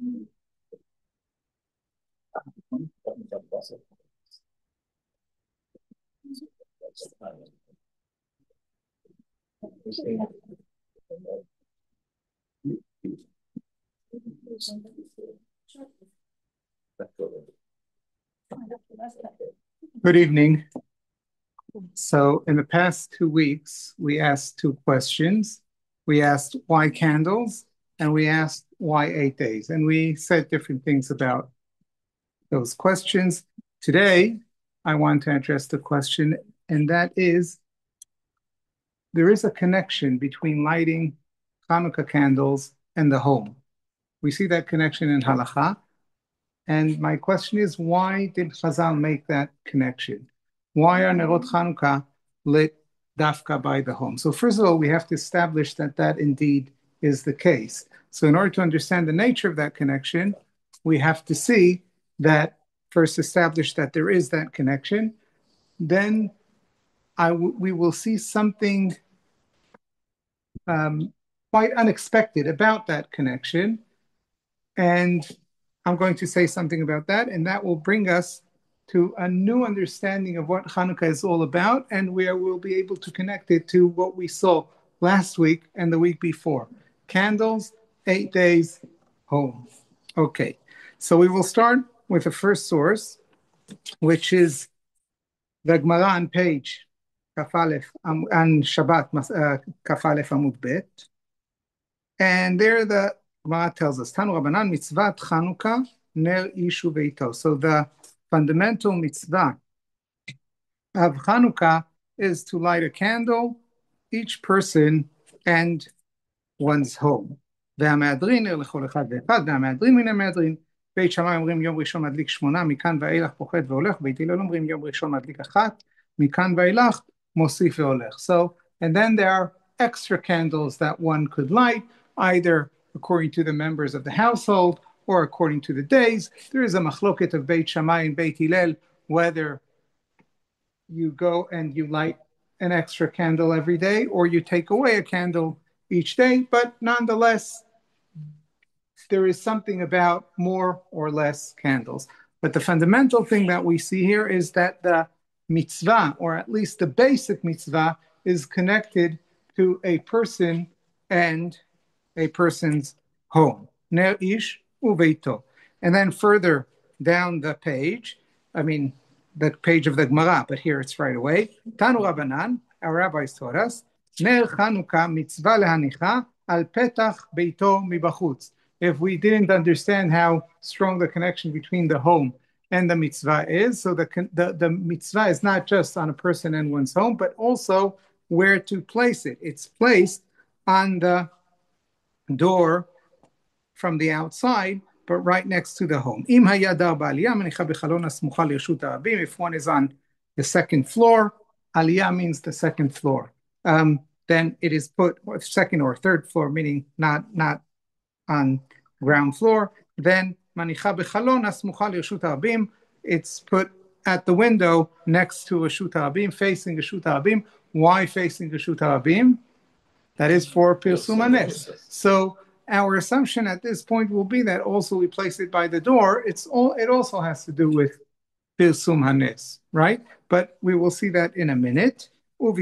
Good evening. So in the past 2 weeks, we asked two questions. We asked why candles, and we asked why 8 days. And we said different things about those questions. Today, I want to address the question, and that is, there is a connection between lighting Hanukkah candles and the home. We see that connection in Halakha. And my question is, why did Chazal make that connection? Why are Nerot Chanukah lit dafka by the home? So first of all, we have to establish that that indeed is the case. So in order to understand the nature of that connection, we have to see that first establish that there is that connection. Then we will see something quite unexpected about that connection. And I'm going to say something about that, and that will bring us to a new understanding of what Hanukkah is all about, and where we'll be able to connect it to what we saw last week and the week before. Candles, 8 days, home. Okay, so we will start with the first source, which is the Gemara on page Kaf Aleph, on Shabbat, Kaf Aleph Amud Bet. And there the Gemara tells us, Tanu Rabbanan mitzvat Chanukah ner ishu veito. So the fundamental mitzvah of Chanukah is to light a candle, each person and one's home. והמהדרין נר לכל אחד ואחד, והמהדרין מן המהדרין. בית שמאי אומרים יום ראשון מדליק 8, מכאן ואילך פוחת והולך, בית הלל אומרים יום ראשון מדליק 1, מכאן ואילך מוסיף והולך. So, and then there are extra candles that one could light, either according to the members of the household or according to the days. There is a machloket of Beit Shammai and Beit Hillel, whether you go and you light an extra candle every day or you take away a candle each day, but nonetheless, there is something about more or less candles. But the fundamental thing that we see here is that the mitzvah, or at least the basic mitzvah, is connected to a person and a person's home. Ner ish uveito. And then further down the page, the page of the Gemara, but here it's right away. Tanu Rabbanan, our rabbis taught us, Ner Chanukah mitzvah lehanicha al petach beito mibachutz. If we didn't understand how strong the connection between the home and the mitzvah is, so the mitzvah is not just on a person and one's home, but also where to place it. It's placed on the door from the outside, but right next to the home. If one is on the second floor, aliyah means the second floor. Then it is put second or third floor, meaning not on ground floor. Then it's put at the window next to Reshut HaRabim, facing Reshut HaRabim. Why facing Reshut HaRabim? That is for Pirsum HaNes. So our assumption at this point will be that also we place it by the door. It also has to do with Pirsum HaNes, right? But we will see that in a minute. When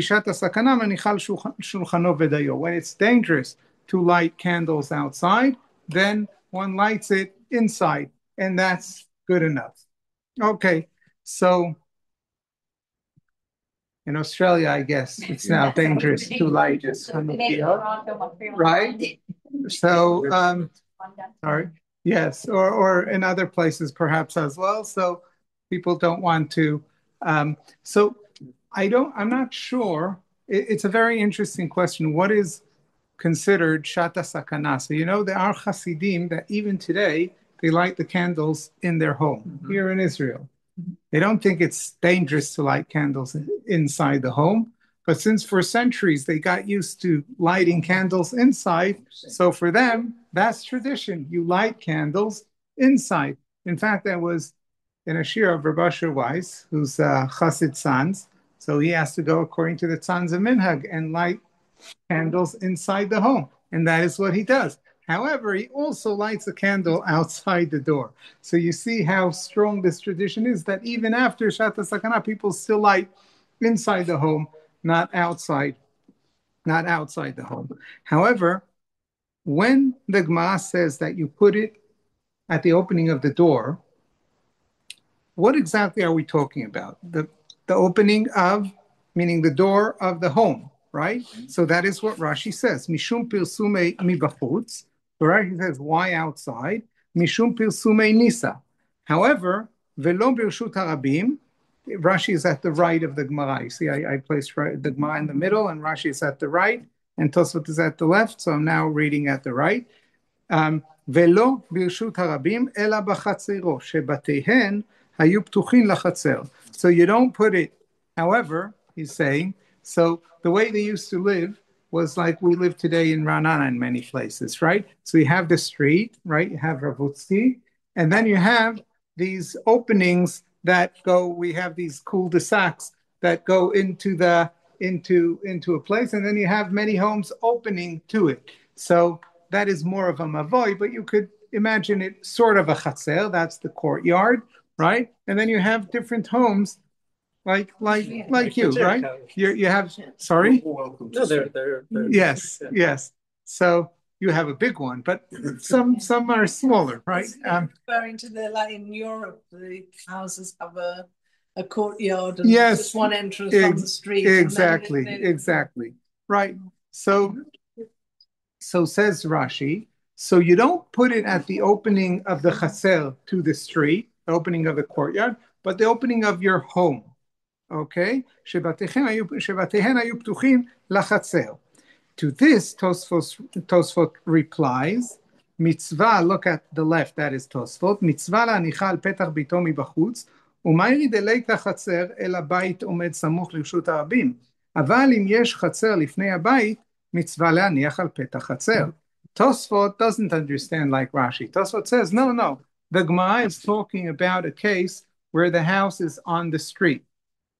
it's dangerous to light candles outside, then one lights it inside, and that's good enough. Okay, so in Australia, I guess it's now dangerous to light Hanukkah, right? So, sorry, yes, or in other places perhaps as well. So people don't want to. So I'm not sure. It's a very interesting question. What is considered shata sakana? So there are Hasidim that even today they light the candles in their home here in Israel. They don't think it's dangerous to light candles inside the home, but since for centuries they got used to lighting candles inside, so for them that's tradition. You light candles inside. In fact, that was in a shiur of Rabbi Asher Weiss, who's Chassid Tzanz. So he has to go according to the Tzanz of Minhag and light candles inside the home, and that is what he does. However, he also lights a candle outside the door. So you see how strong this tradition is, that even after Shat HaSakana, people still light inside the home, not outside the home. However, when the Gemara says that you put it at the opening of the door, what exactly are we talking about? The opening of, meaning the door of the home, right? So that is what Rashi says. Mishum pirsume mibachutz. Right? He says, why outside? Mishum pirsume nisa. However, velo birshut harabim. Rashi is at the right of the Gemara. You see, I placed the Gemara in the middle, and Rashi is at the right, and Tosfot is at the left. So I'm now reading at the right. ולא ברשות הרבים, אלא בחצרו, שבתיהן היו פתוחים לחצר. So you don't put it, however, he's saying, so the way they used to live was like we live today in Ra'anana in many places, right? So you have the street, right? You have Ravutski, and then you have these openings that go, we have these cul-de-sacs that go into a place, and then you have many homes opening to it. So that is more of a mavoy, but you could imagine it sort of a chatzer. That's the courtyard, right? And then you have different homes, like you, right? You have, sorry? No, they're yes. So you have a big one, but some are smaller, right? Referring to like in Europe, the houses have a courtyard and yes, just one entrance on the street. Exactly. Right. So says Rashi, so you don't put it at the opening of the chasel to the street, the opening of the courtyard, but the opening of your home. Okay? שבתיהן היו פתוחים לחצר. To this, Tosfot replies, mitzvah, look at the left, that is Tosfot, mitzvah להניחה על פתח ביתו מבחוץ, ומאירי דליקה חצר אל הבית עומד סמוך לרשות הרבים. אבל אם יש חצר לפני הבית, mitzvah להניח על פתח חצר. Tosfot doesn't understand like Rashi. Tosfot says, no. The Gemara is talking about a case where the house is on the street,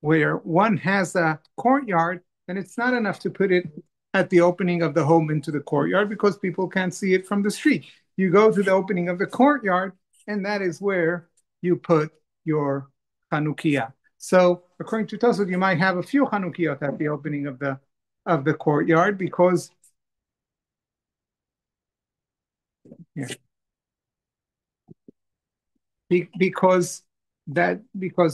where one has a courtyard, and it's not enough to put it at the opening of the home into the courtyard because people can't see it from the street. You go to the opening of the courtyard, and that is where you put your Chanukiah. So according to Tosfot, you might have a few Chanukiyot at the opening of the courtyard because because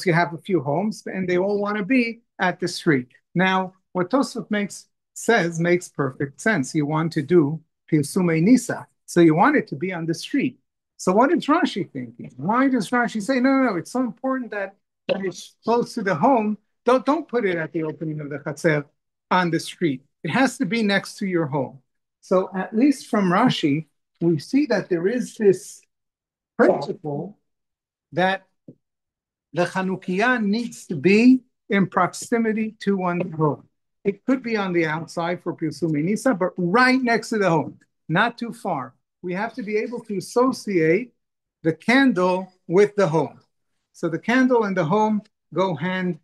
you have a few homes and they all want to be at the street. Now, what Tosfot says makes perfect sense. You want to do Pirsume Nisa, so you want it to be on the street. So what is Rashi thinking? Why does Rashi say, no, it's so important that it's close to the home. Don't put it at the opening of the Chatzer on the street. It has to be next to your home. So at least from Rashi, we see that there is this principle that the Chanukiah needs to be in proximity to one's home. It could be on the outside for Pirsume Nisa, but right next to the home, not too far. We have to be able to associate the candle with the home. So the candle and the home go hand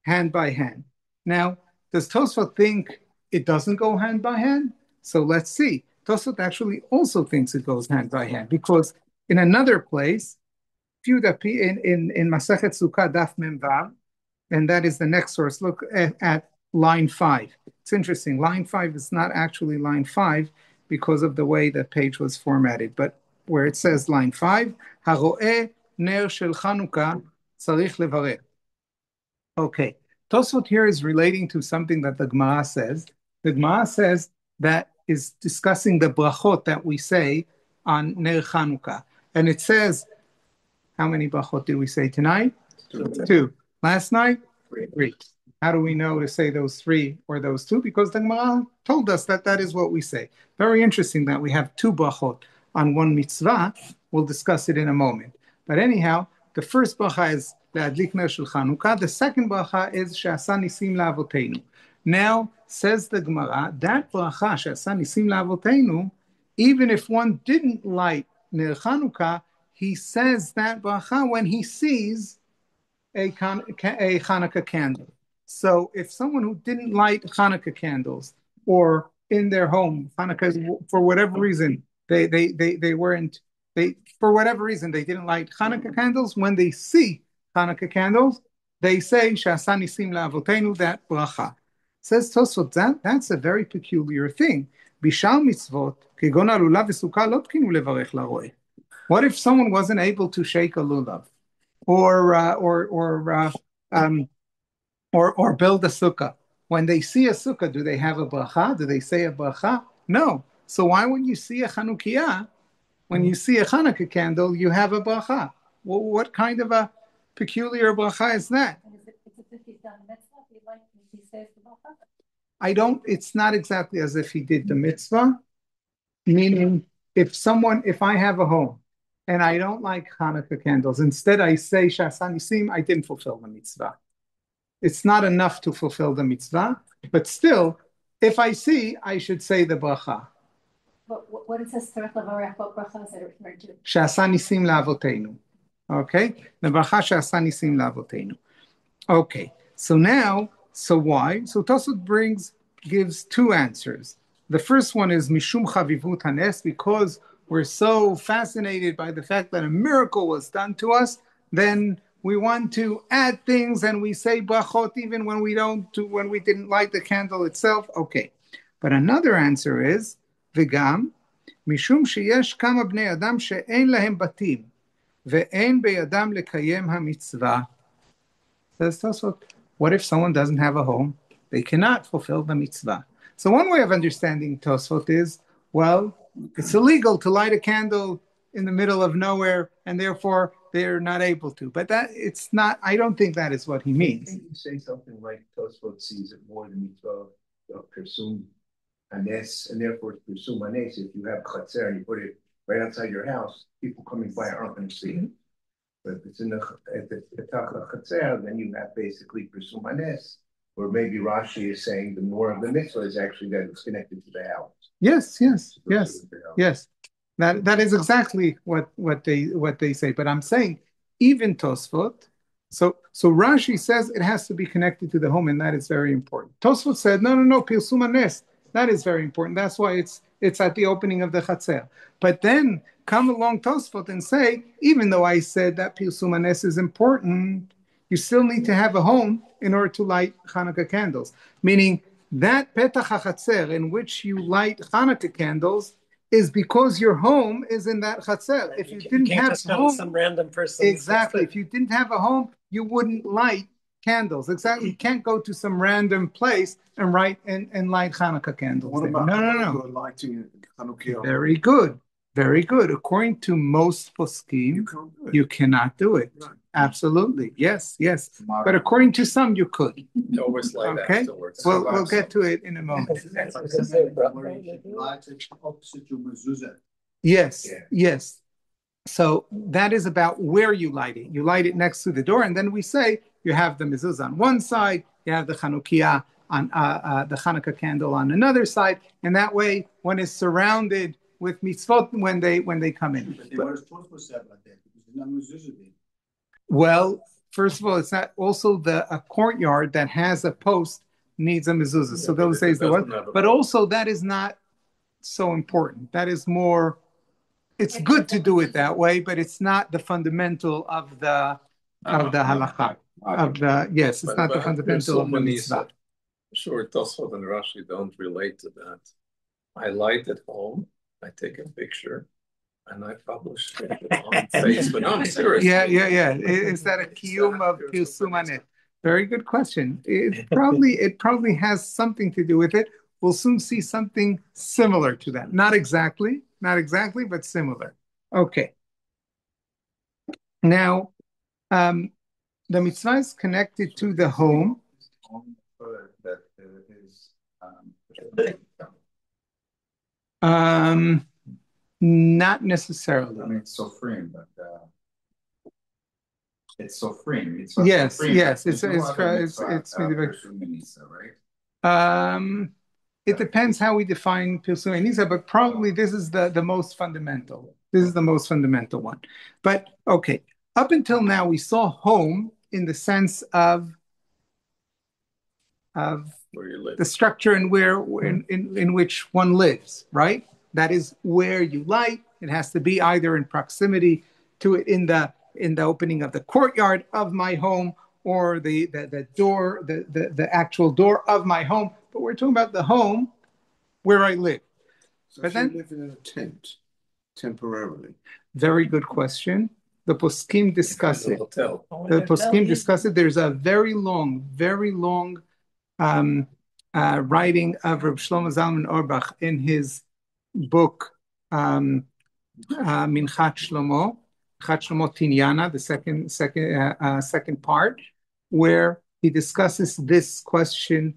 by hand. Now, does Tosfot think it doesn't go hand by hand? So let's see. Tosfot actually also thinks it goes hand by hand because in another place, in Masechet Sukkah Daf Mem Vav, and that is the next source. Look at line 5. It's interesting. Line 5 is not actually line 5 because of the way the page was formatted, but where it says line 5, Haro'eh ner shel Chanukah tzarich levarech. Okay, Tosfot here is relating to something that the Gemara says. The Gemara says that is discussing the brachot that we say on Ner Chanukah. And it says, how many brachot did we say tonight? 2. Last night? 3. How do we know to say those 3 or those 2? Because the Gemara told us that is what we say. Very interesting that we have 2 brachot on one mitzvah. We'll discuss it in a moment. But anyhow, the first bracha is Le'adlik ner shel Chanukah. The second bracha is She'asa nisim la'avoteinu. Now, says the Gemara, that bracha She'asa nisim la'avoteinu, even if one didn't light Ner Chanukah, he says that bracha when he sees a Hanukkah candle. So if someone who didn't light Hanukkah candles or in their home, Hanukkah, for whatever reason, They weren't, they, for whatever reason, they didn't light Hanukkah candles. When they see Hanukkah candles, they say, Sha'asa nisim la'avotenu, that bracha. Says Tosfot, that's a very peculiar thing. Bishal mitzvot, kegon alulav v'sukkah, lo tkinu levarech laroeh. What if someone wasn't able to shake a lulav, or build a sukkah? When they see a sukkah, do they have a bracha? Do they say a bracha? No. So why when you see a Chanukiah, when you see a Hanukkah candle, you have a bracha? Well, what kind of a peculiar bracha is that? It's not exactly as if he did the mitzvah, meaning if I have a home and I don't like Hanukkah candles, instead I say Sha'asa nisim, I didn't fulfill the mitzvah. It's not enough to fulfill the mitzvah, but still, if I see, I should say the bracha. But what it says, what bracha is it referring to? Sha'asa nisim la'avotenu. Okay? The bracha Sha'asa nisim la'avotenu. Okay. So why? So Tosfot gives two answers. The first one is Mishum Chavivut Hanes, because we're so fascinated by the fact that a miracle was done to us, then we want to add things and we say brachot even when we didn't light the candle itself. Okay. But another answer is Vigam Mishum sheyesh kama bnei adam she'ein lahem batim ve'ein beyadam lekayem hamitzvah. Says Tosfot, what if someone doesn't have a home? They cannot fulfill the mitzvah. So one way of understanding Tosfot is, well, it's illegal to light a candle in the middle of nowhere, and therefore they're not able to. But it's not, I don't think that is what he means. Can you say something like Tosfot sees it more than mitzvah, Pirsum Hanes, and therefore it's Pirsum Hanes. If you have Chatzer and you put it right outside your house, people coming by aren't going to see it. But if it's in the Chatzer, then you have basically Pirsum Hanes. Or maybe Rashi is saying the more of the mitzvah is actually that it's connected to the house. Yes. That is exactly what they say. But I'm saying even Tosfot. So Rashi says it has to be connected to the home, and that is very important. Tosfot said no, Pirsum Hanes. That is very important. That's why it's at the opening of the Chatzer. But then come along Tosfot and say, even though I said that Pirsum Hanes is important, you still need to have a home in order to light Hanukkah candles. Meaning that Petach HaChatzer in which you light Hanukkah candles is because your home is in that Chatzer. If you didn't have a home, some random person. Exactly. If you didn't have a home, you wouldn't light candles. Exactly. You can't go to some random place and light Hanukkah candles. What about lighting Hanukkah? Very good. Very good. According to most poskim, you cannot do it. Right. Absolutely. Yes. But according to some, you could. Always light afterwards. We'll get to it in a moment. Yes. So that is about where you light it. You light it next to the door, and then we say you have the mezuzah on one side, you have the Chanukiah on the Hanukkah candle on another side, and that way one is surrounded with mitzvot when they come in. Well, first of all, it's not also a courtyard that has a post needs a mezuzah. So those days there was, but also that is not so important. That is more. It's good to do it that way, but it's not the fundamental of the halakha. It's not the fundamental of the mitzvah. Sure, Tosfot and Rashi don't relate to that. I light at home. I take a picture and I publish it on Facebook. No, I'm serious. Yeah. Is that a kiyum of Pirsum Hanes? Very good question. It probably has something to do with it. We'll soon see something similar to that. Not exactly, but similar. Okay. Now, the mitzvah is connected to the home. Not necessarily. I mean, it's sofrim, but it's sofrim. Yes. It's right? It depends how we define Pirsum Hanes, but probably this is the most fundamental. This is the most fundamental one. But okay, up until now we saw home in the sense of where you live, the structure and in which one lives, right? that is where you light. It has to be either in proximity to it in the opening of the courtyard of my home, or the door, the actual door of my home. But we're talking about the home where I live. So But if then, you're living in a tent temporarily. very good question. The poskim discuss it. Hotel. The poskim discuss it. There's a very long writing of Reb Shlomo Zalman Auerbach in his book Minchat Shlomo Tinyana, the second part, where he discusses this question,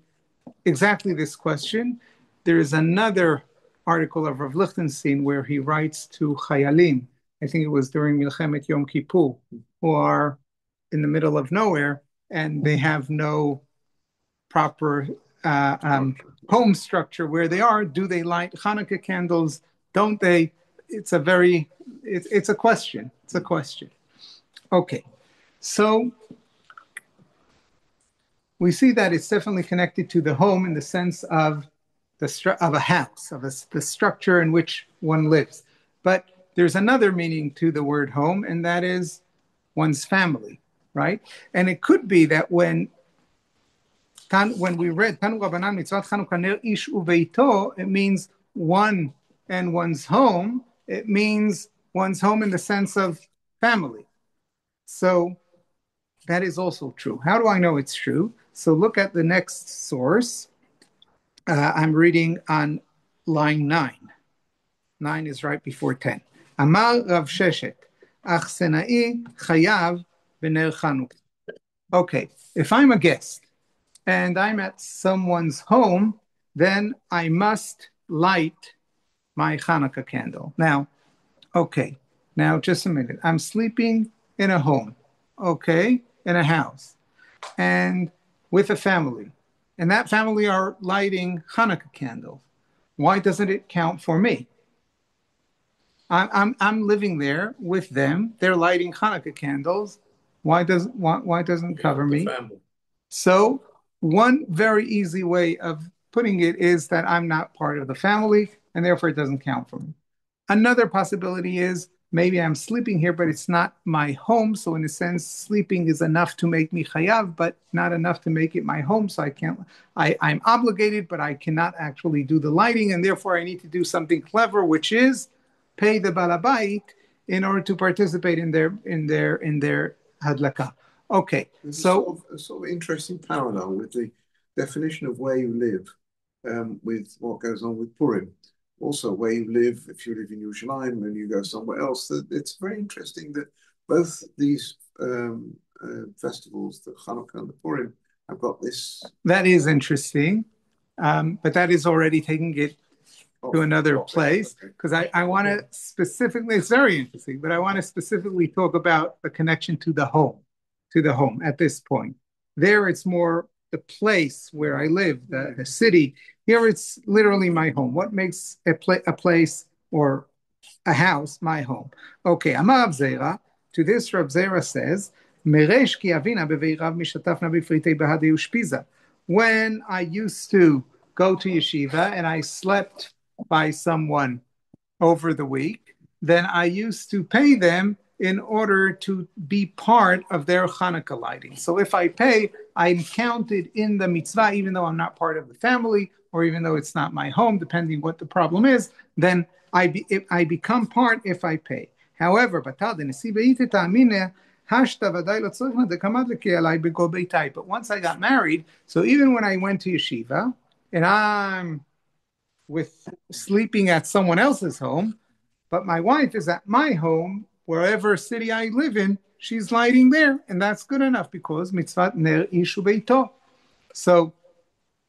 exactly this question. There is another article of Rav Lichtenstein where he writes to Chayalim, I think it was during Milchemet Yom Kippur, who are in the middle of nowhere and they have no proper home structure where they are. Do they light Hanukkah candles? Don't they? It's a question. It's a question. Okay, so we see that it's definitely connected to the home in the sense of a house, the structure in which one lives. But there's another meaning to the word home, and that is one's family, right? And it could be that when we read Tanu Rabbanan Mitzvat Chanukah Ner Ish Uveito, it means one and one's home. It means one's home in the sense of family. So that is also true. How do I know it's true? So look at the next source. I'm reading on line 9. 9 is right before 10. Amar Rav Sheshet, Ach Senai Chayav B'ner Chanukah. Okay, if I'm a guest and I'm at someone's home, then I must light my Hanukkah candle. Now, just a minute. I'm sleeping in a home, in a house, and with a family. And that family are lighting Hanukkah candles. Why doesn't it count for me? I'm living there with them. They're lighting Hanukkah candles. Why doesn't it cover me? So one very easy way of putting it is that I'm not part of the family, and therefore it doesn't count for me. Another possibility is maybe I'm sleeping here, but it's not my home. So in a sense, sleeping is enough to make me chayav, but not enough to make it my home. So I'm obligated, but I cannot actually do the lighting, and therefore I need to do something clever, which is pay the balabait in order to participate in their hadlaka. Okay, There's so a sort of interesting parallel with the definition of where you live, with what goes on with Purim. Also, where you live, if you live in Yerushalayim and you go somewhere else, it's very interesting that both these festivals, the Hanukkah and the Purim, have got this. That is interesting, but that is already taking it to another place, because I want to specifically, it's very interesting, but I want to specifically talk about the connection to the home at this point. There it's more the place where I live, the city. Here it's literally my home. What makes a place or a house my home? Okay, Amar Rav Zera, to this Rav Zera says, Meresh ki avina beveirav mishatafna b'fritei bahadei ushpiza. When I used to go to yeshiva and I slept by someone over the week, then I used to pay them in order to be part of their Hanukkah lighting. So if I pay, I'm counted in the mitzvah, even though I'm not part of the family, or even though it's not my home, depending what the problem is, then I become part if I pay. However, but once I got married, so even when I went to yeshiva, and I'm sleeping at someone else's home, but my wife is at my home, wherever city I live in, she's lighting there, and that's good enough because mitzvat ner ish ubeito. So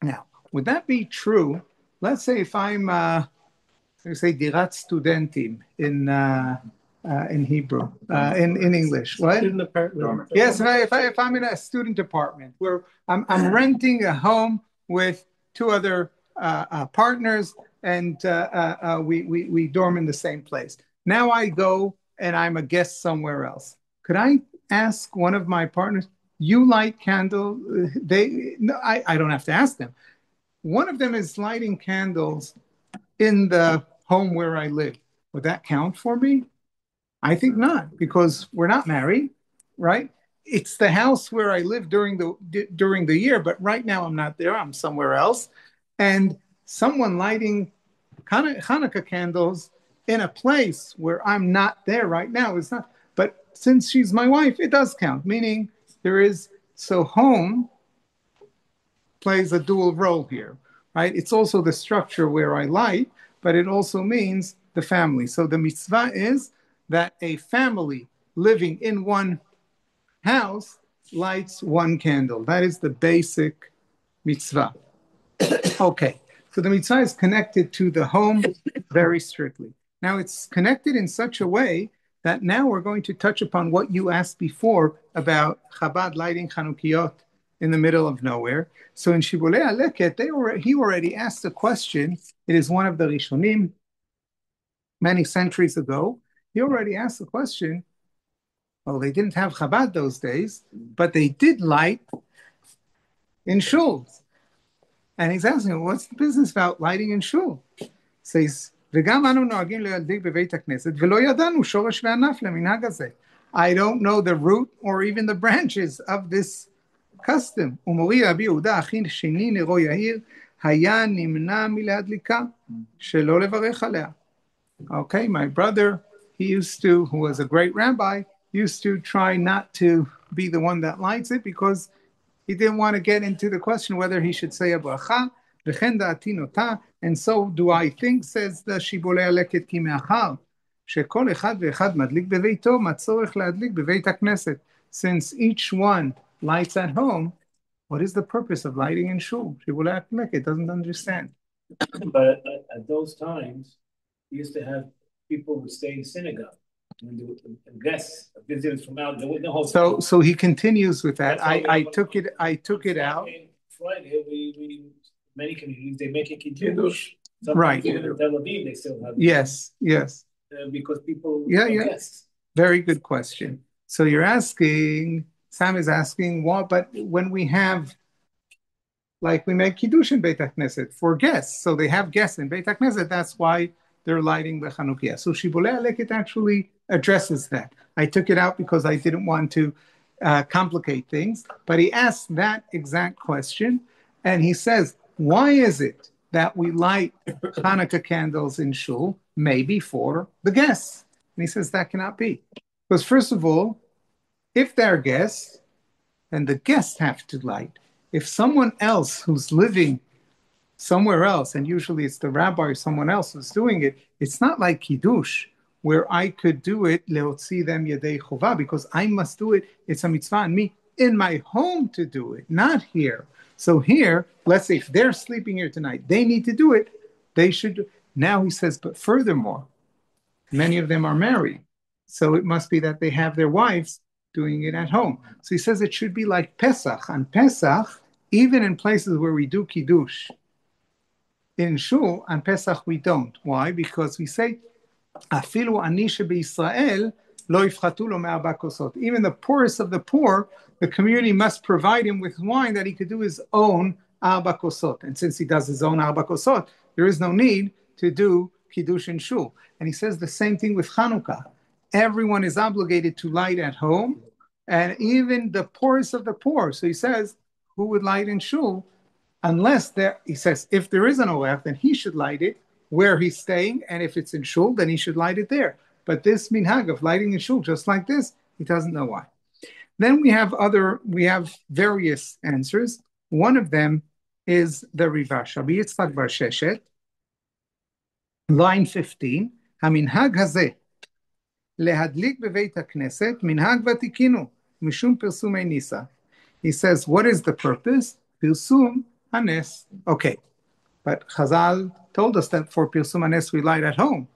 now, would that be true? Let's say if I'm, dirat studentim in Hebrew, in English, what? Student apartment. Yes, if I'm in a student apartment where I'm renting a home with two other partners, and we dorm in the same place. Now I go and I'm a guest somewhere else. Could I ask one of my partners, you light candle? I don't have to ask them. One of them is lighting candles in the home where I live. Would that count for me? I think not, because we're not married, right? It's the house where I live during the year, but right now I'm not there. I'm somewhere else, and someone lighting Hanukkah candles in a place where I'm not there right now is not. But since she's my wife, it does count. Meaning there is so home plays a dual role here, right? It's also the structure where I light, but it also means the family. So the mitzvah is that a family living in one house lights one candle. That is the basic mitzvah. Okay, so the mitzvah is connected to the home very strictly. Now it's connected in such a way that now we're going to touch upon what you asked before about Chabad lighting Chanukiot in the middle of nowhere. So in Shibbolei Aleket, he already asked a question. It is one of the Rishonim, many centuries ago. He already asked the question. Well, they didn't have Chabad those days, but they did light in shuls. And he's asking, what's the business about lighting in shul? Says, וגם אנו נוהגים להדליק בבית הכנסת, ולא ידענו שורש וענף למנהג הזה. I don't know the root or even the branches of this custom. ומורי רבי יהודה, אחי שני נרו יאיר, היה נמנע מלהדליקה, שלא לברך עליה. Okay, my brother, who was a great rabbi, used to try not to be the one that lights it because he didn't want to get into the question whether he should say a bracha, וכן דעתי נוטה, and so do I think, says the שיבולי הלקט, כי מאחר שכל אחד ואחד מדליק בביתו, מה צורך להדליק בבית הכנסת? Since each one lights at home, what is the purpose of lighting in shul? שיבולי הלקט doesn't understand. But at those times, we used to have people who stay in synagogue. When there were guests, visitors from out, there was no whole. So he continues with that. I took it out. Friday, many communities they make a kiddush. Right. In Tel Aviv, they still have. Yes. Because people. Yeah. Guests. Very good question. So Sam is asking what, but when we have, like we make kiddush in Beit HaKnesset for guests, so they have guests in Beit HaKnesset. That's why they're lighting the Chanukiah. So Shibbolei Aleket actually addresses that. I took it out because I didn't want to complicate things, but he asked that exact question, and he says, why is it that we light Hanukkah candles in shul? Maybe for the guests. And he says that cannot be. Because first of all, if they're guests, then the guests have to light. If someone else who's living somewhere else, and usually it's the rabbi or someone else who's doing it, it's not like Kiddush, where I could do it, leotzi them yedei chova, because I must do it. It's a mitzvah on me in my home to do it, not here. So here, let's say if they're sleeping here tonight, they need to do it. They should. Now he says, but furthermore, many of them are married. So it must be that they have their wives doing it at home. So he says it should be like Pesach. On Pesach, even in places where we do Kiddush, in shul, on Pesach we don't. Why? Because we say, "Afilu ani shebeYisrael lo yifchatu lo me'arba kosot." Even the poorest of the poor, the community must provide him with wine that he could do his own arba kosot. And since he does his own arba kosot, there is no need to do kiddush in shul. And he says the same thing with Chanukah. Everyone is obligated to light at home, and even the poorest of the poor. So he says, who would light in shul? Unless he says, if there is an OF, then he should light it where he's staying, and if it's in shul, then he should light it there. But this minhag of lighting in shul, just like this, he doesn't know why. Then we have various answers. One of them is the Rivash, Rabbi Yitzchak bar Sheshet, line 15, המנהג הזה, להדליק בבית הכנסת, מנהג ותיקנו, משום פרסומי ניסה. He says, what is the purpose? Pirsum hanes. Okay, but Chazal told us that for Pirsum hanes we light at home.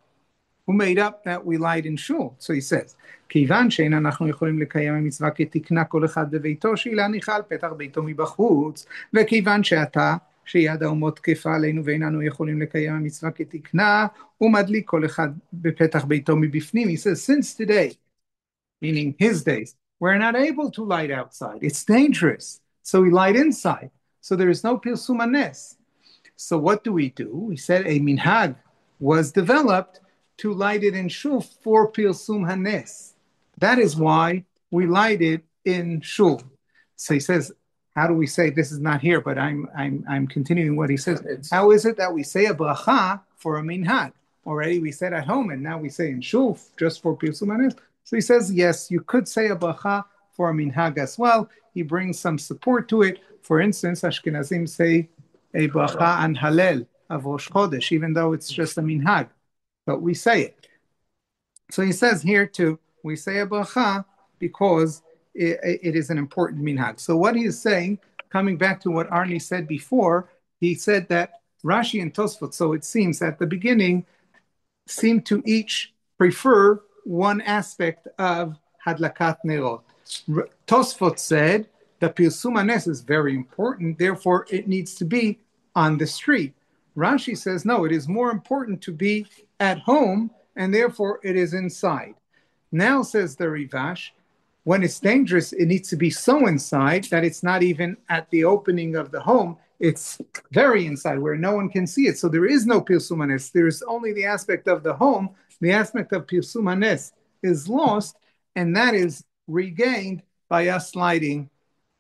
Who made up that we light in shul? So he says, כיוון שאין אנחנו יכולים לקיים המצווה כתקנה כל אחד בביתו, שהיא להניחה על פתח ביתו מבחוץ, וכיוון שאתה, שיד האומות תקפה עלינו ואיננו יכולים לקיים המצווה כתקנה, ומדליק כל אחד בפתח ביתו מבפנים. He says, since today, meaning his days, we're not able to light outside. It's dangerous. So we light inside. So there is no Pirsum hanes. So what do? We said a minhag was developed to light it in shul for Pilsum Hanes. That is why we light it in shul. So he says, how do we say this is not here? But I'm continuing what he says. How is it that we say a bracha for a minhag? Already we said at home, and now we say in shul just for Pilsum Hanes. So he says, yes, you could say a bracha for a minhag as well. He brings some support to it. For instance, Ashkenazim say a bracha an Halel of Rosh Chodesh, even though it's just a minhag, but we say it. So he says here too, we say a bracha because it is an important minhag. So what he is saying, coming back to what Arnie said before, he said that Rashi and Tosfot, so it seems at the beginning, seem to each prefer one aspect of Hadlakat Nerot. Tosfot said the Pilsum Hanes is very important, therefore it needs to be on the street. Rashi says, no, it is more important to be at home, and therefore it is inside. Now, says the Rivash, when it's dangerous, it needs to be so inside that it's not even at the opening of the home. It's very inside where no one can see it. So there is no Pilsum Hanes. There is only the aspect of the home. The aspect of Pilsum Hanes is lost, and that is regained by us lighting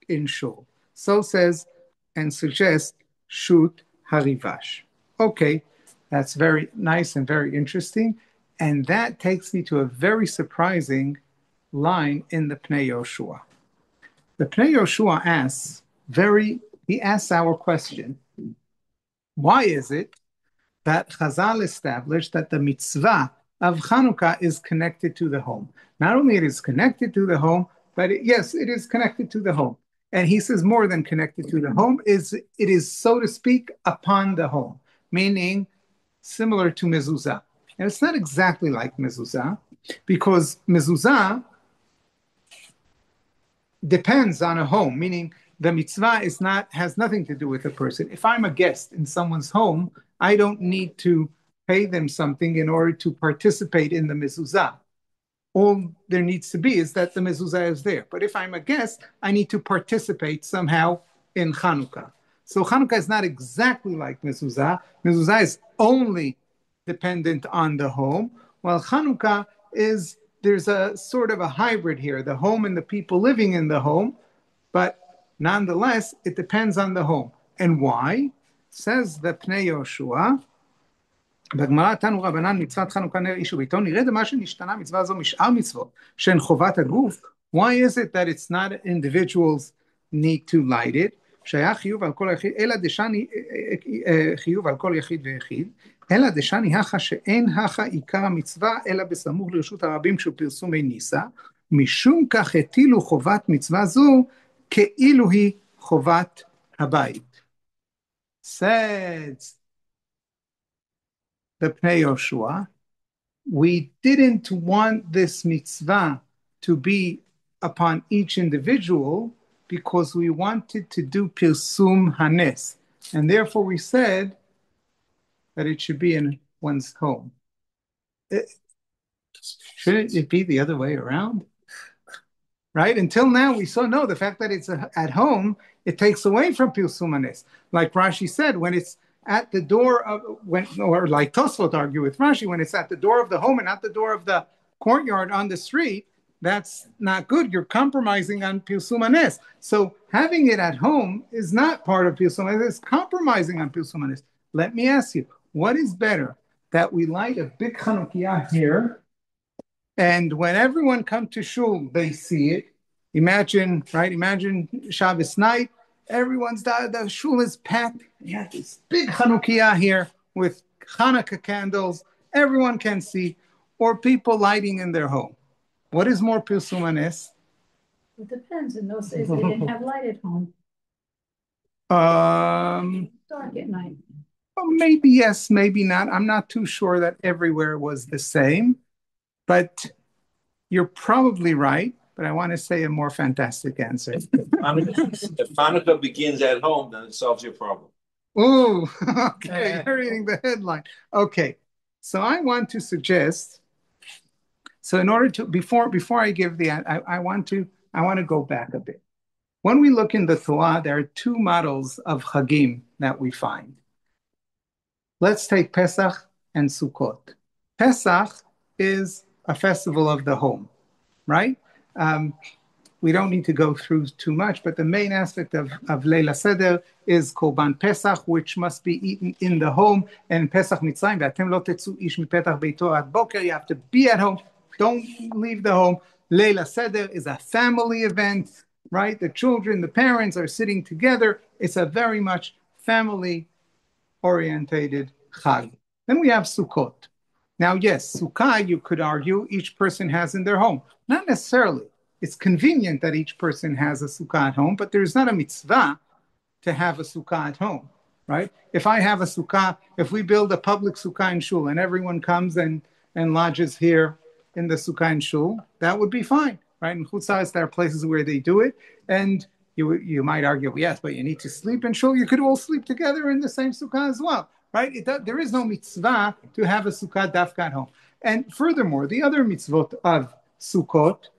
in shul. So says and suggests Shut Harivash. Okay, that's very nice and very interesting. And that takes me to a very surprising line in the Pnei Yoshua. The Pnei Yoshua asks our question, why is it that Chazal established that the mitzvah of Chanukah is connected to the home? Not only it is connected to the home, but it is connected to the home. And he says more than connected to the home, it is, so to speak, upon the home, meaning similar to mezuzah. And it's not exactly like mezuzah, because mezuzah depends on a home, meaning the mitzvah has nothing to do with a person. If I'm a guest in someone's home, I don't need to pay them something in order to participate in the mezuzah. All there needs to be is that the mezuzah is there. But if I'm a guest, I need to participate somehow in Chanukah. So Chanukah is not exactly like mezuzah. Mezuzah is only dependent on the home, while Chanukah there's a sort of a hybrid here, the home and the people living in the home, but nonetheless, it depends on the home. And why? Says the Pnei Yoshua, בגמרא תנו רבנן מצוות חנוכה נר איש וביתו, נראה דמה שנשתנה מצווה זו משאר מצוות שהן חובת הגוף. Why is it that it's not individuals need to light it? שהיה חיוב על כל יחיד, אלא דשני חיוב על כל יחיד ויחיד, אלא דשני הכה שאין הכה עיקר המצווה, אלא בסמוך לרשות הרבים של פרסומי ניסה, משום כך הטילו חובת מצווה זו, כאילו היא חובת הבית. Says the Pnei Yoshua, we didn't want this mitzvah to be upon each individual because we wanted to do Pilsum Hanes. And therefore we said that it should be in one's home. Shouldn't it be the other way around? Right? Until now we saw, no, the fact that it's at home, it takes away from Pilsum Hanes. Like Rashi said, when it's at the door of, or like Tosfot argue with Rashi, when it's at the door of the home and not the door of the courtyard on the street, that's not good. You're compromising on Pilsum Hanes. So having it at home is not part of Pilsum Hanes. It's compromising on Pilsum Hanes. Let me ask you, what is better? That we light a big Chanukiah here, and when everyone comes to shul, they see it. Imagine, right? Imagine Shabbos night. Everyone's the shul is packed. You have this big Chanukiah here with Hanukkah candles. Everyone can see, or people lighting in their home. What is more Pilsum Hanes? It depends. In those days, they didn't have light at home. Dark at night. Well, maybe yes, maybe not. I'm not too sure that everywhere was the same, but you're probably right. But I want to say a more fantastic answer. If Hanukkah begins at home, then it solves your problem. Oh, okay. You're reading the headline. Okay. So I want to suggest, so in order to, before I give the, I want to go back a bit. When we look in the Torah, there are two models of Chagim that we find. Let's take Pesach and Sukkot. Pesach is a festival of the home, right? We don't need to go through too much, but the main aspect of Leila Seder is Korban Pesach, which must be eaten in the home. And Pesach Mitzrayim, V'atem lo tetzu ish mipetach beito ad boker, you have to be at home. Don't leave the home. Leila Seder is a family event, right? The children, the parents are sitting together. It's a very much family-orientated Chag. Then we have Sukkot. Now, yes, Sukkah, you could argue, each person has in their home. Not necessarily. It's convenient that each person has a sukkah at home, but there's not a mitzvah to have a sukkah at home, right? If I have a sukkah, if we build a public sukkah in shul and everyone comes and lodges here in the sukkah in shul, that would be fine, right? In Chutz La'aretz, there are places where they do it, and you might argue, yes, but you need to sleep in shul. You could all sleep together in the same sukkah as well, right? There is no mitzvah to have a sukkah dafka at home. And furthermore, the other mitzvot of Sukkot,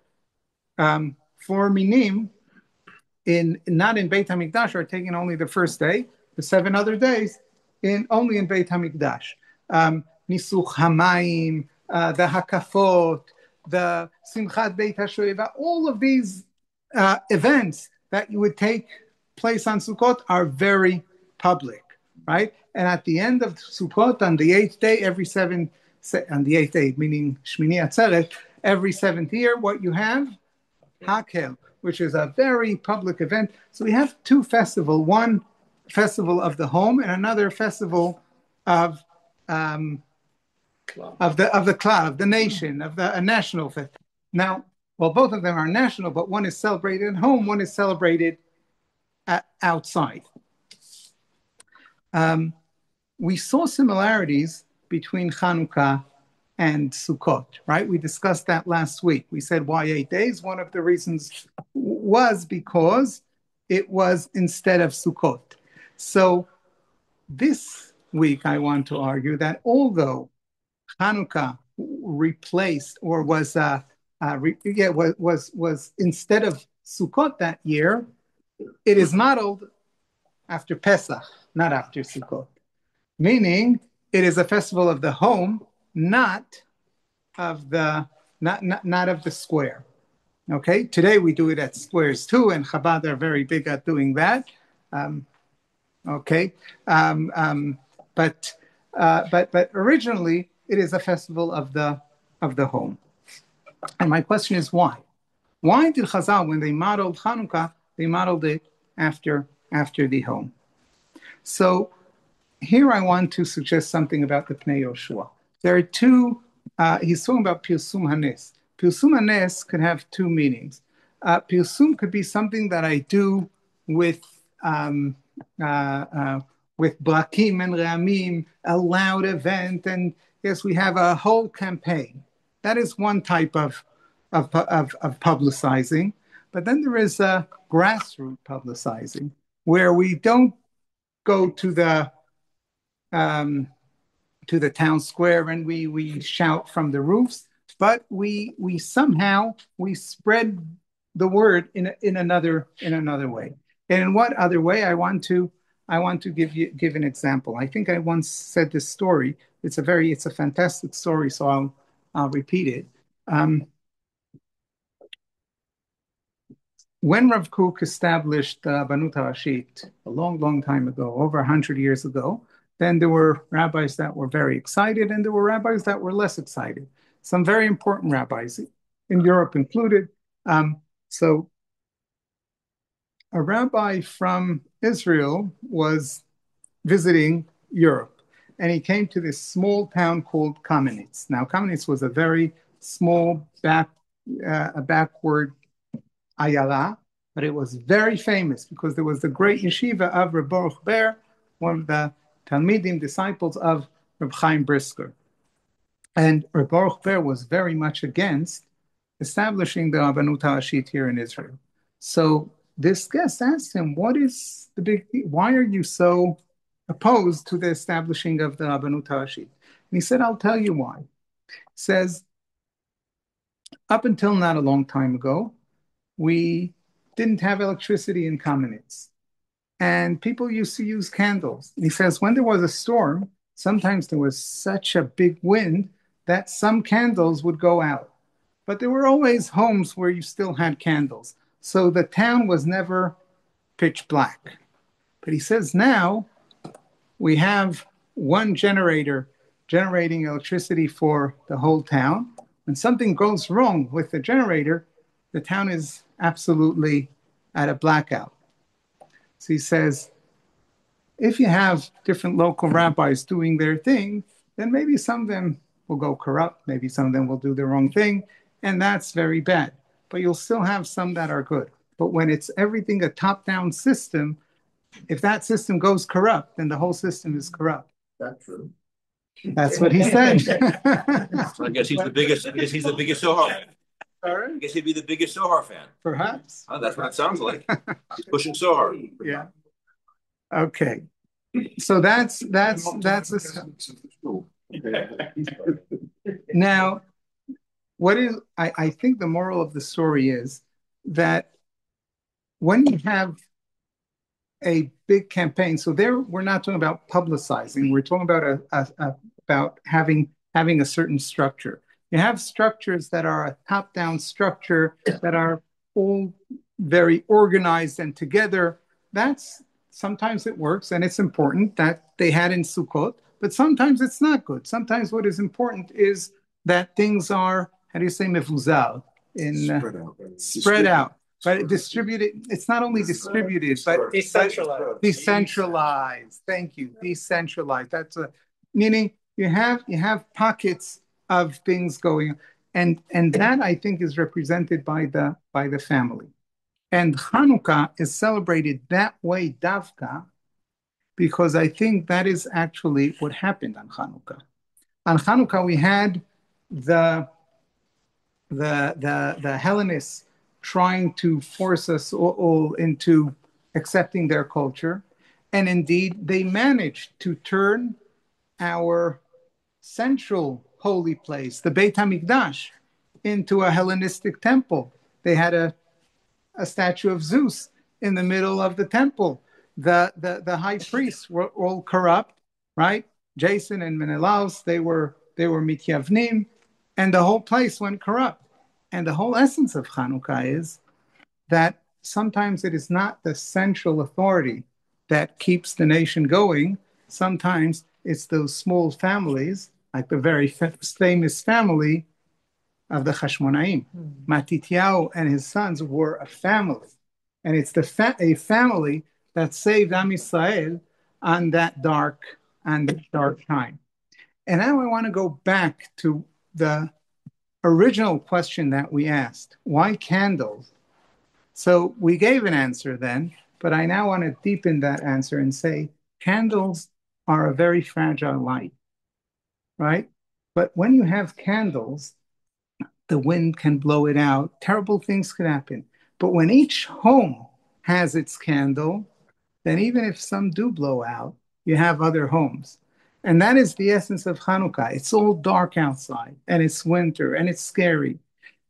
for minim, not in Beit HaMikdash, are taken only the first day. The 7 other days only in Beit HaMikdash. Nisuch Hamayim, the Hakafot, the Simchat Beit HaShoeva, all of these events that you would take place on Sukkot are very public, right? And at the end of Sukkot, on the 8th day, on the 8th day, meaning Shmini Atzeret, every 7th year, what you have? Hakel, which is a very public event. So we have 2 festivals, one festival of the home and another festival of the cloud, of the nation, of the national festival. Now, well, both of them are national, but one is celebrated at home, one is celebrated outside. We saw similarities between Chanukah and Sukkot, right? We discussed that last week. We said, why 8 days? One of the reasons was because it was instead of Sukkot. So this week, I want to argue that although Hanukkah replaced or was instead of Sukkot that year, it is modeled after Pesach, not after Sukkot. Meaning, it is a festival of the home, not of the square. Okay, today we do it at squares too, and Chabad are very big at doing that. But originally it is a festival of the home. And my question is why? Why did Chazal, when they modeled Hanukkah, they modeled it after the home? So here I want to suggest something about the Pnei Yoshua. There are 2. He's talking about Pirsum Hanes. Pirsum Hanes could have 2 meanings. Pirsum could be something that I do with brakim and re'amim, a loud event, and yes, we have a whole campaign. That is one type of publicizing. But then there is a grassroots publicizing, where we don't go to the town square and we shout from the roofs, but we somehow spread the word in another way. And in what other way? I want to give an example. I think I once said this story. It's a fantastic story, so I'll repeat it. When Rav Kook established Banut HaRashit a long time ago, over 100 years ago, then there were rabbis that were very excited, and there were rabbis that were less excited. Some very important rabbis, in Europe included. So a rabbi from Israel was visiting Europe, and he came to this small town called Kamenitz. Now, Kamenitz was a very small backward ayala, but it was very famous because there was the great yeshiva of Reb Baruch Ber, one of the Talmidim, disciples of Reb Chaim Brisker. And Reb Baruch Ber was very much against establishing the Rabbanut HaRashit here in Israel. So this guest asked him, why are you so opposed to the establishing of the Rabbanut HaRashit? And he said, I'll tell you why. He says, up until not a long time ago, we didn't have electricity in Kamenitz, and people used to use candles. And he says, when there was a storm, sometimes there was such a big wind that some candles would go out. But there were always homes where you still had candles. So the town was never pitch black. But he says now we have one generator generating electricity for the whole town. When something goes wrong with the generator, the town is absolutely at a blackout. So he says, if you have different local rabbis doing their thing, then maybe some of them will go corrupt, maybe some of them will do the wrong thing, and that's very bad. But you'll still have some that are good. But when it's everything a top-down system, if that system goes corrupt, then the whole system is corrupt. That's true. That's what he said. So I guess he's the biggest. I guess he's the biggest Sohar. Sorry? I guess he'd be the biggest Sohar fan. Perhaps. Oh, that's what it sounds like. He's pushing Sohar. Yeah. Okay. So that's now. What is I think the moral of the story is that when you have a big campaign, so there we're not talking about publicizing. We're talking about about having a certain structure. You have structures that are a top-down structure that are all very organized and together. That's sometimes it works and it's important that they had in Sukkot, but sometimes it's not good. Sometimes what is important is that things are, how do you say mefuzal? Spread out. But distributed, it's not only distributed, but decentralized. Thank you. Decentralized. That's meaning you have pockets of things going, and that I think is represented by the family. And Hanukkah is celebrated that way, Davka, because I think that is actually what happened on Hanukkah. On Hanukkah, we had the Hellenists trying to force us all into accepting their culture. And indeed, they managed to turn our central holy place, the Beit HaMikdash, into a Hellenistic temple. They had a statue of Zeus in the middle of the temple. The high priests were all corrupt, right? Jason and Menelaus, they were mityavnim, and the whole place went corrupt. And the whole essence of Hanukkah is that sometimes it is not the central authority that keeps the nation going. Sometimes it's those small families, like the very famous family of the Hashmonaim. Matityahu and his sons were a family. And it's a family that saved Am Yisrael on that dark time. And now I want to go back to the original question that we asked. Why candles? So we gave an answer then, but I now want to deepen that answer and say candles are a very fragile light, right? But when you have candles, the wind can blow it out. Terrible things can happen. But when each home has its candle, then even if some do blow out, you have other homes. And that is the essence of Hanukkah. It's all dark outside, and it's winter, and it's scary.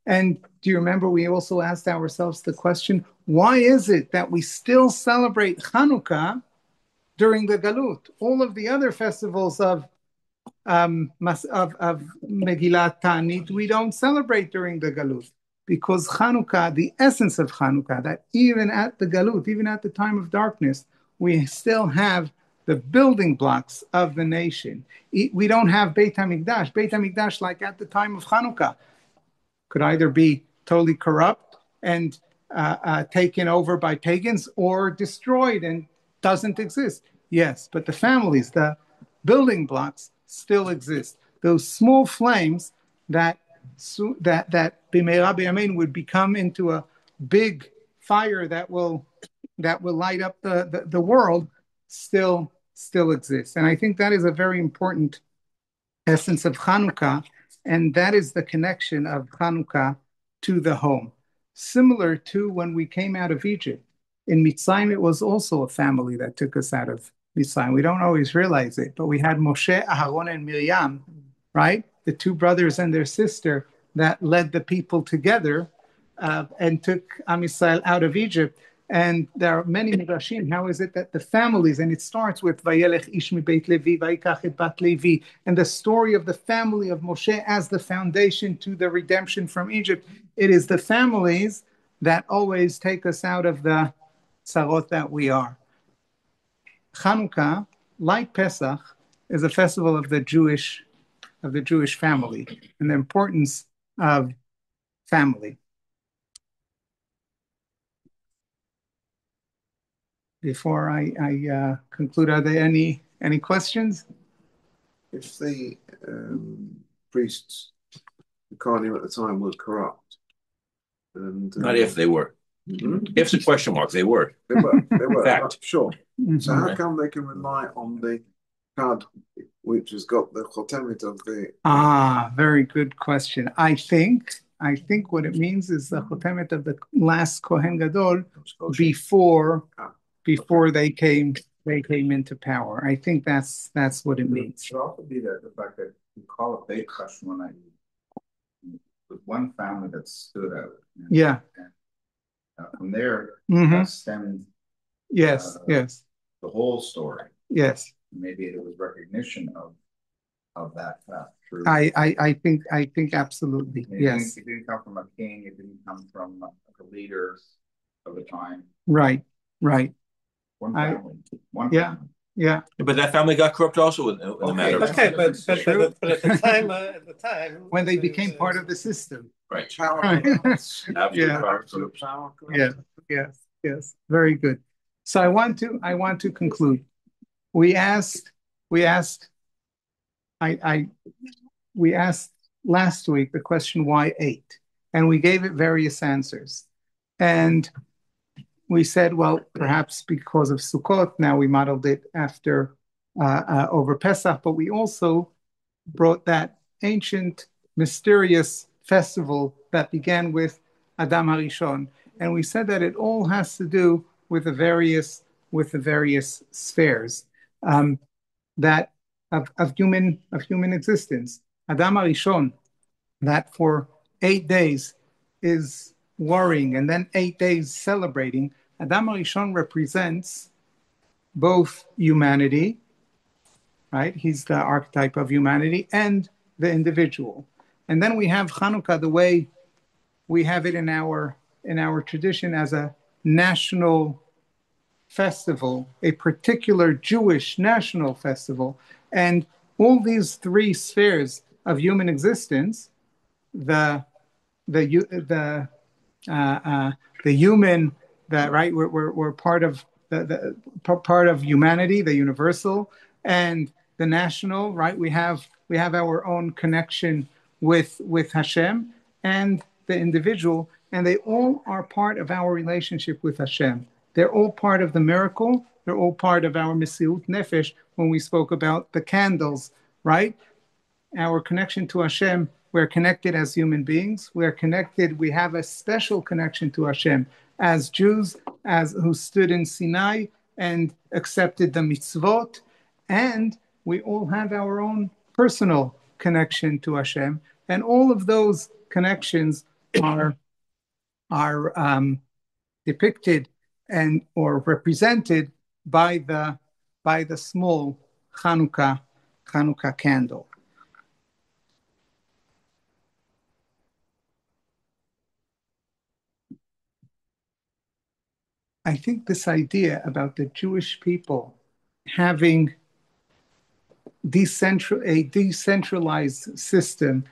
And do you remember we also asked ourselves the question, why is it that we still celebrate Hanukkah during the Galut? All of the other festivals of Megillat Ta'anit, we don't celebrate during the Galut. Because Hanukkah, the essence of Hanukkah, that even at the Galut, even at the time of darkness, we still have the building blocks of the nation. We don't have Beit HaMikdash. Beit HaMikdash, like at the time of Hanukkah, could either be totally corrupt and taken over by pagans or destroyed and doesn't exist. Yes, but the families, the building blocks still exist. Those small flames that B'meira B'yamein would become into a big fire that will light up the world still exists. And I think that is a very important essence of Hanukkah, and that is the connection of Hanukkah to the home. Similar to when we came out of Egypt. In Mitzrayim, it was also a family that took us out of Mitzrayim. We don't always realize it, but we had Moshe, Aharon, and Miriam, right? The two brothers and their sister that led the people together and took Am Yisrael out of Egypt. And there are many midrashim. How is it that the families, and it starts with Vayelech ish mi beit Levi, vayikach et bat Levi, and the story of the family of Moshe as the foundation to the redemption from Egypt. It is the families that always take us out of the tzarot that we are. Chanukah, like Pesach, is a festival of the Jewish family and the importance of family. Before I conclude, are there any questions? If the priests, the Kohanim at the time, were corrupt, and Not if they were. If's a question mark. They were. they were, Fact. sure. Mm-hmm. So how come they can rely on the card, which has got the chotemet of the? Very good question. I think what it means is the chotemet of the last Kohen Gadol before they came into power. I think that's what it means. It should also be the fact that we call it Beit Hashmonai, with one family that stood out. Yeah. And from there, stemmed yes. the whole story. Yes. Maybe it was recognition of that fact. I think absolutely. Yes. It didn't come from a king. It didn't come from the leaders of the time. Right. One family. Yeah. Yeah. But that family got corrupt also in the matter. Okay, but at the time when they became part of the system. Right. Yes. Very good. So I want to conclude. We asked last week the question why 8, and we gave it various answers. And we said, well, perhaps because of Sukkot. Now we modeled it after over Pesach, but we also brought that ancient, mysterious festival that began with Adam HaRishon, and we said that it all has to do with the various spheres that of human existence. Adam HaRishon, that for 8 days is worrying, and then 8 days celebrating. Adam HaRishon represents both humanity, right? He's the archetype of humanity, and the individual. And then we have Chanukah, the way we have it in our tradition, as a national festival, a particular Jewish national festival. And all these 3 spheres of human existence, the human, that right, we're part of the part of humanity, the universal, and the national, right? We have our own connection with Hashem, and the individual, and they all are part of our relationship with Hashem. They're all part of the miracle. They're all part of our Mesiut Nefesh when we spoke about the candles, right? Our connection to Hashem, we're connected as human beings. We're connected, we have a special connection to Hashem as Jews, who stood in Sinai and accepted the mitzvot. And we all have our own personal connection to Hashem. And all of those connections are depicted or represented by the small Chanukah candle. I think this idea about the Jewish people having a decentralized system,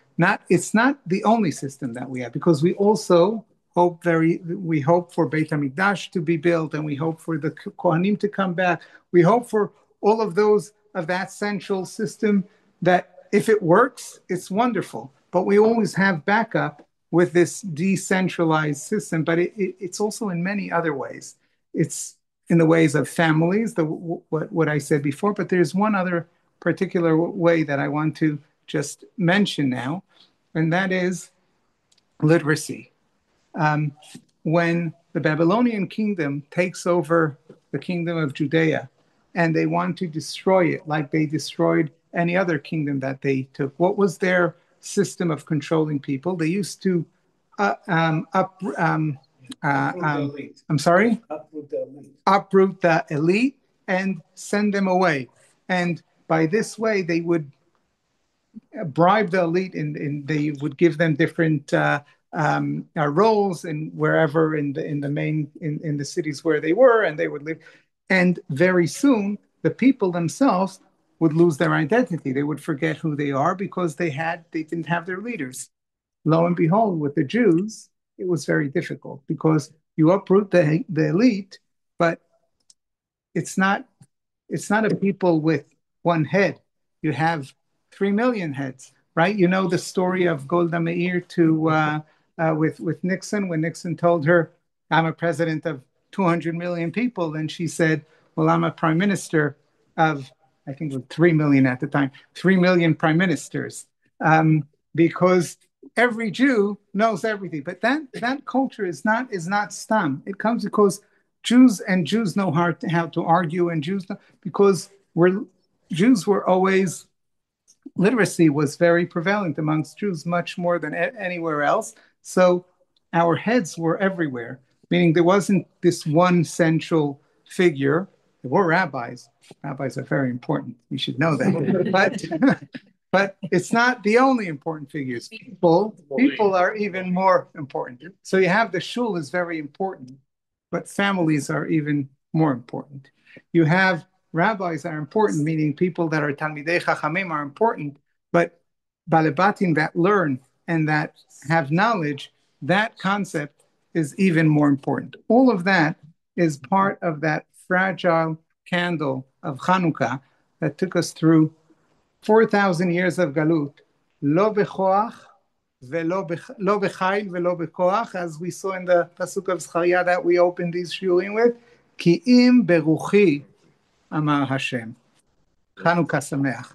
it's not the only system that we have, because we also hope for Beit HaMikdash to be built, and we hope for the Kohanim to come back. We hope for all of those of that central system, that if it works, it's wonderful. But we always have backup with this decentralized system, but it's also in many other ways. It's in the ways of families, what I said before, but there's one other particular way that I want to just mention now, and that is literacy. When the Babylonian kingdom takes over the kingdom of Judea, and they want to destroy it like they destroyed any other kingdom that they took, what was their system of controlling people? They used to I'm sorry? Uproot the elite and send them away. And by this way, they would bribe the elite and they would give them different roles in wherever in the main in the cities where they were, and they would live. And very soon, the people themselves would lose their identity. They would forget who they are because they didn't have their leaders. Lo and behold, with the Jews, it was very difficult because you uproot the elite, but it's not a people with one head. You have 3 million heads, right? You know the story of Golda Meir with Nixon, when Nixon told her, "I'm a president of 200 million people," and she said, "Well, I'm a prime minister of," I think it was 3 million at the time, 3 million prime ministers, because every Jew knows everything. But that culture is not stam. It comes because Jews know how to argue, and because Jews were always, literacy was very prevalent amongst Jews, much more than anywhere else. So our heads were everywhere, meaning there wasn't this one central figure. There were rabbis. Rabbis are very important. You should know that. But it's not the only important figures. People are even more important. So you have the shul is very important, but families are even more important. You have rabbis are important, meaning people that are Talmidei Chachamim are important, but Balebatim that learn and that have knowledge, that concept is even more important. All of that is part of that fragile candle of Chanukah that took us through 4,000 years of Galut. Lo bechoach, lo bechayil, velo bekoach, as we saw in the Pasuk of Zechariah that we opened these shiurim with, ki im beruchi, Amar Hashem. Chanukah Sameach.